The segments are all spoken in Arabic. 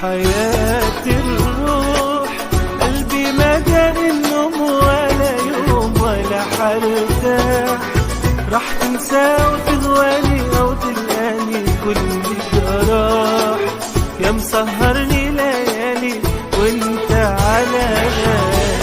حياة الروح قلبي ما جاء النوم ولا يوم ولا حرتاح، راح تنسى وتغواني أو تلقاني كل جراح، يا مسهرني ليالي وانت على بالي.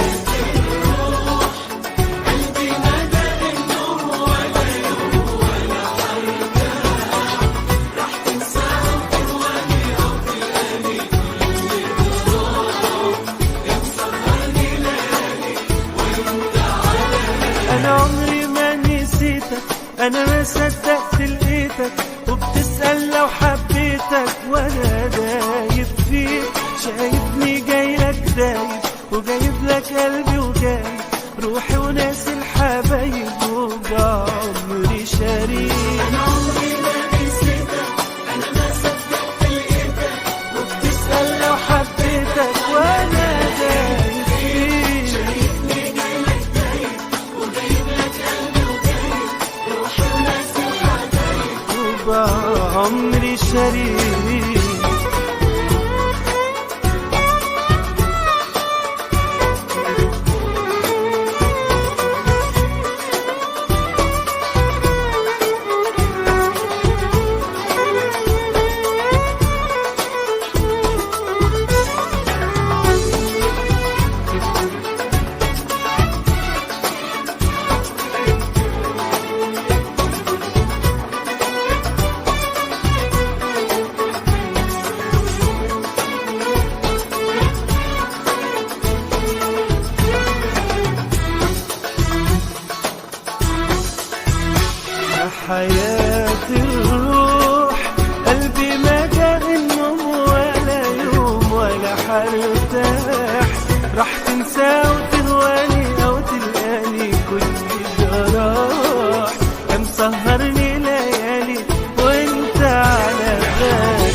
أنا عمري ما نسيتك، أنا ما صدقت لقيتك، وبتسأل لو حبيتك وأنا دايب فيك، شايفني جايلك دايب وجايب لك قلبي وجايب روحي وناسي الحبايب وبعمري شريك. أنا عمري ما نسيتك، أنا ما صدقت لقيتك، وبتسأل لو حبيتك وأنا دايب فيك، شايفني جايلك دايب وجايب لك قلبي وجايب روحي وناسي الحبايب وبعمري شريك. حياة الروح قلبي ما جاء النوم ولا يوم ولا حرتاح، راح تنسى وتهواني أو تلقاني كل جراح، يا مسهرني ليالي وانت على بالي.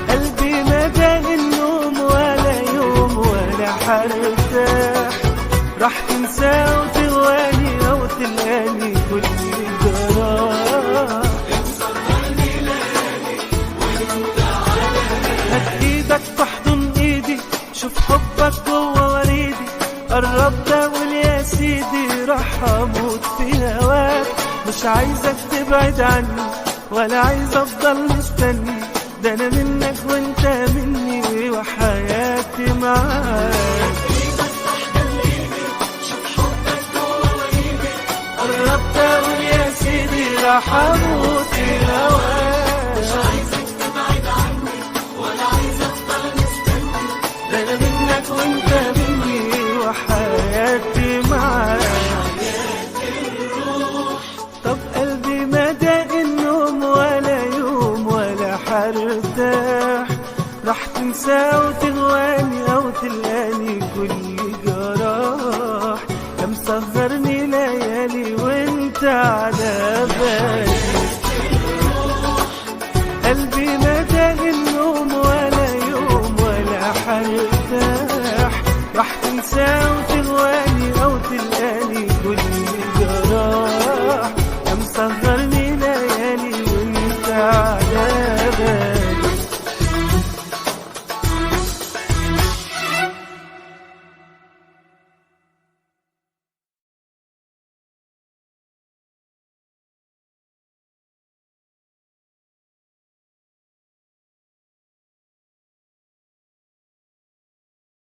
قلبي ما جاء النوم ولا يوم ولا حرتاح، راح تنسى وتهواني أو تلقاني كل جراح، هات ايدك تحضن ايدي، شوف حبك جوه وريدي، قرب ده قول يا سيدي راح اموت في هواك، مش عايزك تبعد عني ولا عايز افضل مستني، ده انا منك وانت مني وحياتي معاك. قربت اقول يا سيدي راح اموت في هواك، مش عايزك تبعد عني ولا عايز افضل مستني، ده انا منك وانت مني وحياتي معاك. طب قلبي ما داق النوم ولا يوم ولا حرتاح، راح تنسى